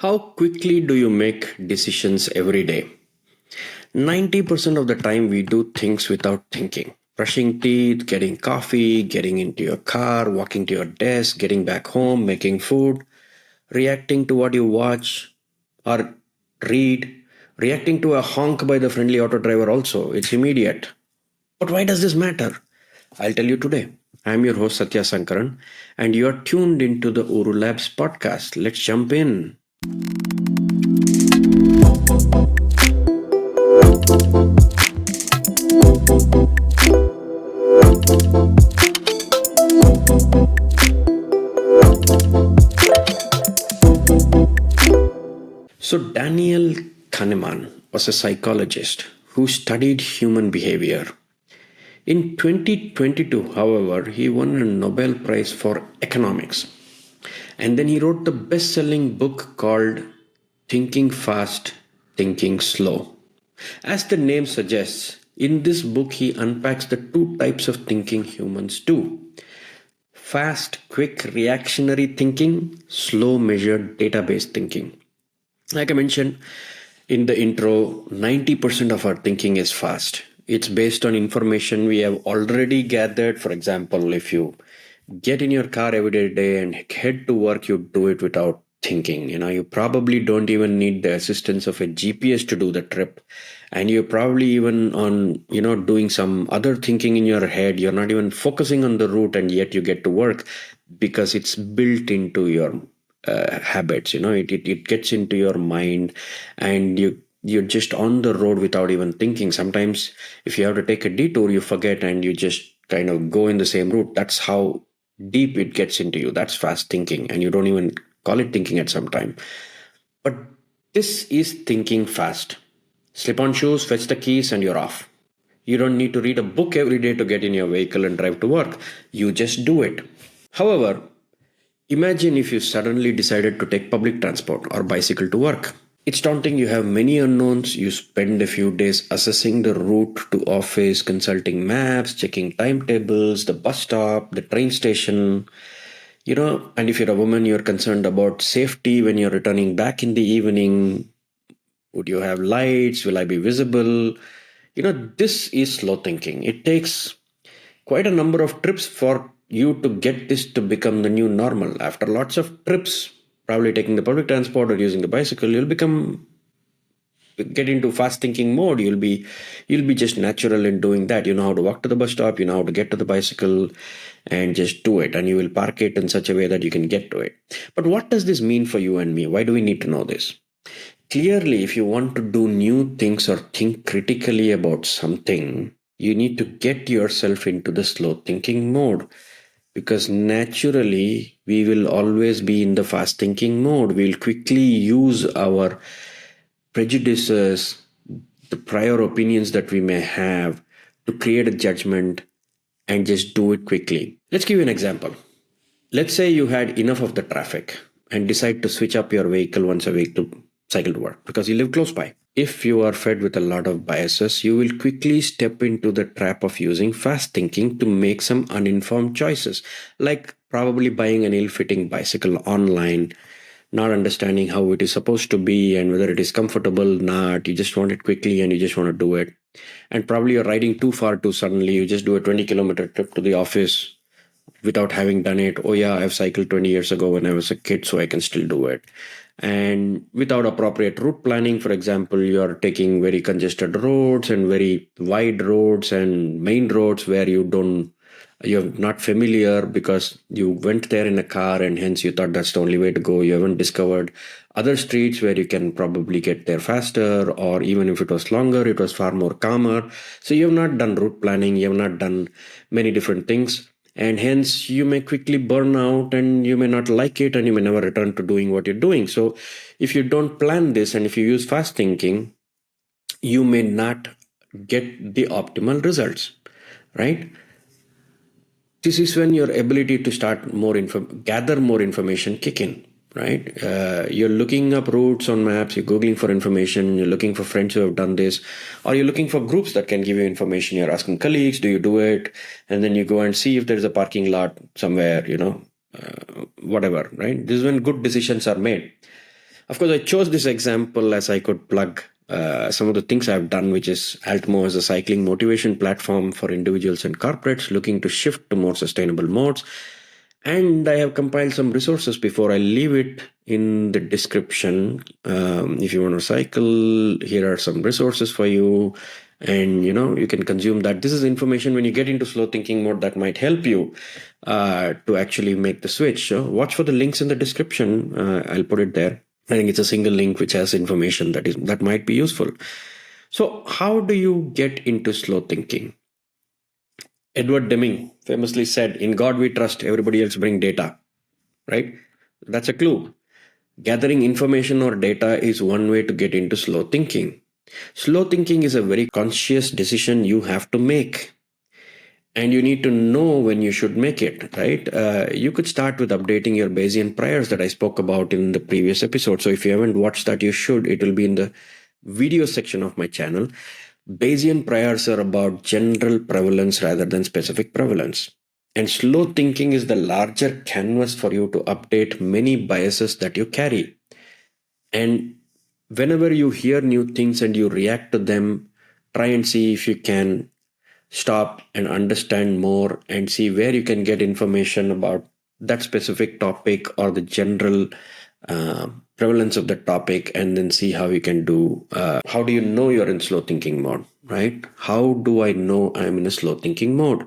How quickly do you make decisions every day? 90% of the time we do things without thinking. Brushing teeth, getting coffee, getting into your car, walking to your desk, getting back home, making food, reacting to what you watch or read, reacting to a honk by the friendly auto driver also. It's immediate. But why does this matter? I'll tell you today. I'm your host Sathya Sankaran and you're tuned into the Uru Labs podcast. Let's jump in. So, Daniel Kahneman was a psychologist who studied human behavior. In 2022, however, he won a Nobel Prize for economics. And then he wrote the best selling book called Thinking Fast, Thinking Slow. As the name suggests, in this book he unpacks the two types of thinking humans do: fast, quick, reactionary thinking, slow, measured, database thinking. Like I mentioned in the intro, 90% of our thinking is fast. It's based on information we have already gathered. For example, if you get in your car every day and head to work, you do it without thinking. You probably don't even need the assistance of a GPS to do the trip. And you're probably even on, doing some other thinking in your head. You're not even focusing on the route, and yet you get to work because it's built into your habits. It gets into your mind, and you're just on the road without even thinking. Sometimes if you have to take a detour, you forget and you just kind of go in the same route. That's how deep it gets into you. That's fast thinking, and you don't even call it thinking at some time. But this is thinking fast. Slip on shoes, fetch the keys, and you're off. You don't need to read a book every day to get in your vehicle and drive to work. You just do it. However, imagine if you suddenly decided to take public transport or bicycle to work. It's daunting. You have many unknowns. You spend a few days assessing the route to office, consulting maps, checking timetables, the bus stop, the train station. And if you're a woman, you're concerned about safety when you're returning back in the evening. Would you have lights? Will I be visible? This is slow thinking. It takes quite a number of trips for you to get this to become the new normal. After lots of trips, probably taking the public transport or using the bicycle, you'll get into fast thinking mode. You'll be just natural in doing that. You know how to walk to the bus stop, you know how to get to the bicycle, and just do it. And you will park it in such a way that you can get to it. But what does this mean for you and me? Why do we need to know this? Clearly, if you want to do new things or think critically about something, you need to get yourself into the slow thinking mode, because naturally we will always be in the fast thinking mode. We'll quickly use our prejudices, the prior opinions that we may have, to create a judgment and just do it quickly. Let's give you an example. Let's say you had enough of the traffic and decide to switch up your vehicle once a week to cycle to work because you live close by. If you are fed with a lot of biases, you will quickly step into the trap of using fast thinking to make some uninformed choices, like probably buying an ill-fitting bicycle online, not understanding how it is supposed to be and whether it is comfortable or not. You just want it quickly and you just want to do it. And probably you're riding too far too suddenly. You just do a 20-kilometer trip to the office without having done it. Oh yeah, I've cycled 20 years ago when I was a kid, so I can still do it. And without appropriate route planning, for example, you're taking very congested roads and very wide roads and main roads where you're not familiar because you went there in a car and hence you thought that's the only way to go. You haven't discovered other streets where you can probably get there faster, or even if it was longer, it was far more calmer. So you have not done route planning, you have not done many different things, and hence you may quickly burn out and you may not like it and you may never return to doing what you're doing. So if you don't plan this and if you use fast thinking, you may not get the optimal results, right? This is when your ability to gather more information kick in, right? You're looking up routes on maps, you're googling for information, you're looking for friends who have done this, or you're looking for groups that can give you information. You're asking colleagues, do you do it? And then you go and see if there's a parking lot somewhere, whatever, right? This is when good decisions are made. Of course, I chose this example as I could plug some of the things I've done, which is Altmo as a cycling motivation platform for individuals and corporates looking to shift to more sustainable modes. And I have compiled some resources before I leave it in the description. If you want to cycle, here are some resources for you. And you can consume that. This is information when you get into slow thinking mode that might help you to actually make the switch. So watch for the links in the description. I'll put it there. I think it's a single link which has information that might be useful. So how do you get into slow thinking? Edward Deming famously said, "In God we trust, everybody else bring data." Right? That's a clue. Gathering information or data is one way to get into slow thinking. Slow thinking is a very conscious decision you have to make. And you need to know when you should make it, right? You could start with updating your Bayesian priors that I spoke about in the previous episode. So if you haven't watched that, you should. It will be in the video section of my channel. Bayesian priors are about general prevalence rather than specific prevalence. And slow thinking is the larger canvas for you to update many biases that you carry. And whenever you hear new things and you react to them, try and see if you can stop and understand more and see where you can get information about that specific topic or the general prevalence of the topic, and then see how you can do. How do you know you're in slow thinking mode, right? How do I know I'm in a slow thinking mode?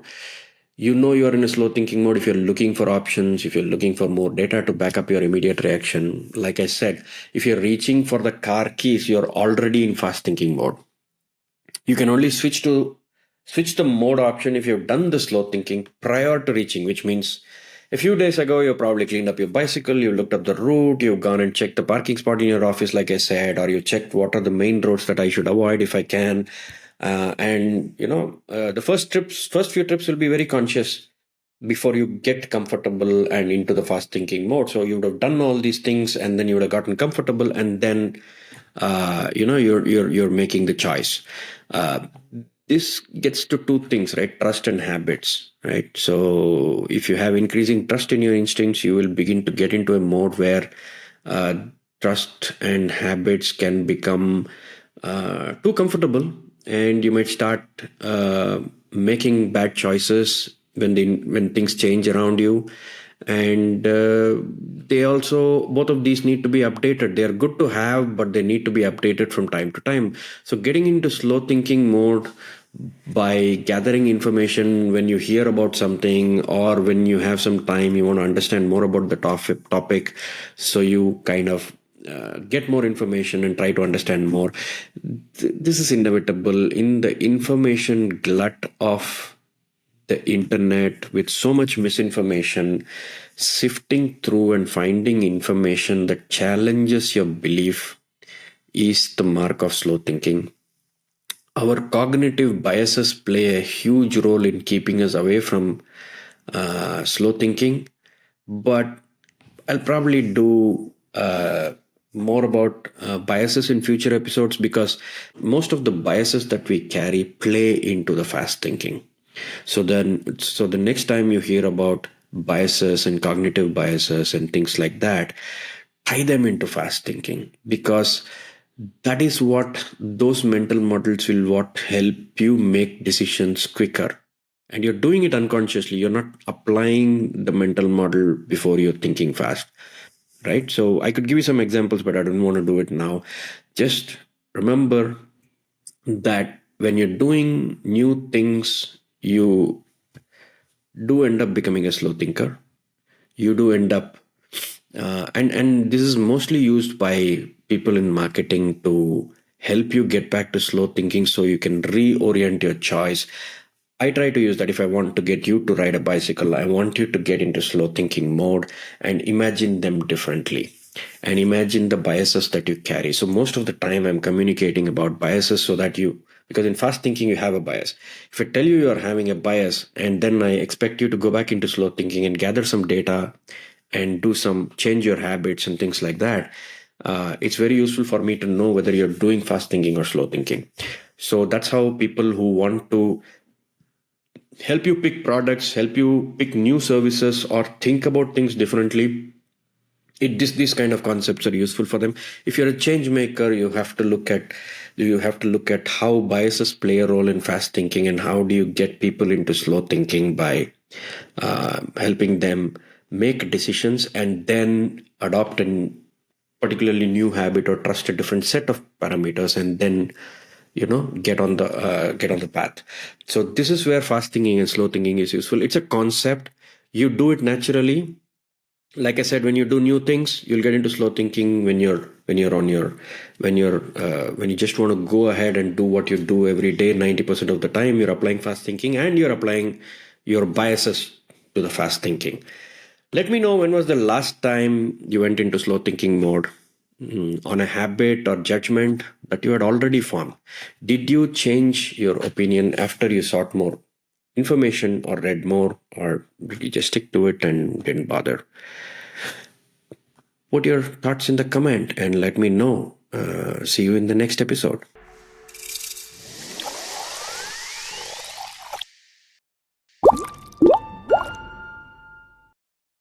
You know you're in a slow thinking mode if you're looking for options, if you're looking for more data to back up your immediate reaction. Like I said, if you're reaching for the car keys, you're already in fast thinking mode. You can only switch the mode option if you've done the slow thinking prior to reaching, which means a few days ago, you probably cleaned up your bicycle, you looked up the route, you've gone and checked the parking spot in your office, like I said, or you checked what are the main roads that I should avoid if I can. The first few trips will be very conscious before you get comfortable and into the fast thinking mode. So you would have done all these things, and then you would have gotten comfortable, and then you're making the choice. This gets to two things, right? Trust and habits, right? So if you have increasing trust in your instincts, you will begin to get into a mode where trust and habits can become too comfortable, and you might start making bad choices when things change around you. And they also, both of these need to be updated. They are good to have, but they need to be updated from time to time. So getting into slow thinking mode by gathering information when you hear about something, or when you have some time, you want to understand more about the topic, so you kind of get more information and try to understand more. This is inevitable in the information glut of the internet, with so much misinformation. Sifting through and finding information that challenges your belief is the mark of slow thinking. Our cognitive biases play a huge role in keeping us away from slow thinking, but I'll probably do more about biases in future episodes, because most of the biases that we carry play into the fast thinking. So the next time you hear about biases and cognitive biases and things like that, tie them into fast thinking, because that is what those mental models will what help you make decisions quicker. And you're doing it unconsciously. You're not applying the mental model before you're thinking fast, right? So I could give you some examples, but I don't want to do it now. Just remember that when you're doing new things, you do end up becoming a slow thinker. You do end up, and this is mostly used by people in marketing to help you get back to slow thinking, so you can reorient your choice. I try to use that. If I want to get you to ride a bicycle, I want you to get into slow thinking mode and imagine them differently, and imagine the biases that you carry. So most of the time I'm communicating about biases, so that because in fast thinking you have a bias. If I tell you you're having a bias, and then I expect you to go back into slow thinking and gather some data and change your habits and things like that, it's very useful for me to know whether you're doing fast thinking or slow thinking. So that's how people who want to help you pick products, help you pick new services, or think about things differently, these kind of concepts are useful for them. If you're a change maker, you have to look at how biases play a role in fast thinking, and how do you get people into slow thinking by helping them make decisions and then adopt a particularly new habit or trust a different set of parameters, and then get on the path. So this is where fast thinking and slow thinking is useful. It's a concept. You do it naturally. Like I said, when you do new things, you'll get into slow thinking when you just want to go ahead and do what you do every day. 90% of the time you're applying fast thinking, and you're applying your biases to the fast thinking. Let me know, when was the last time you went into slow thinking mode, on a habit or judgment that you had already formed. Did you change your opinion after you sought more information or read more, or did you just stick to it and didn't bother? Put your thoughts in the comment and let me know. See you in the next episode.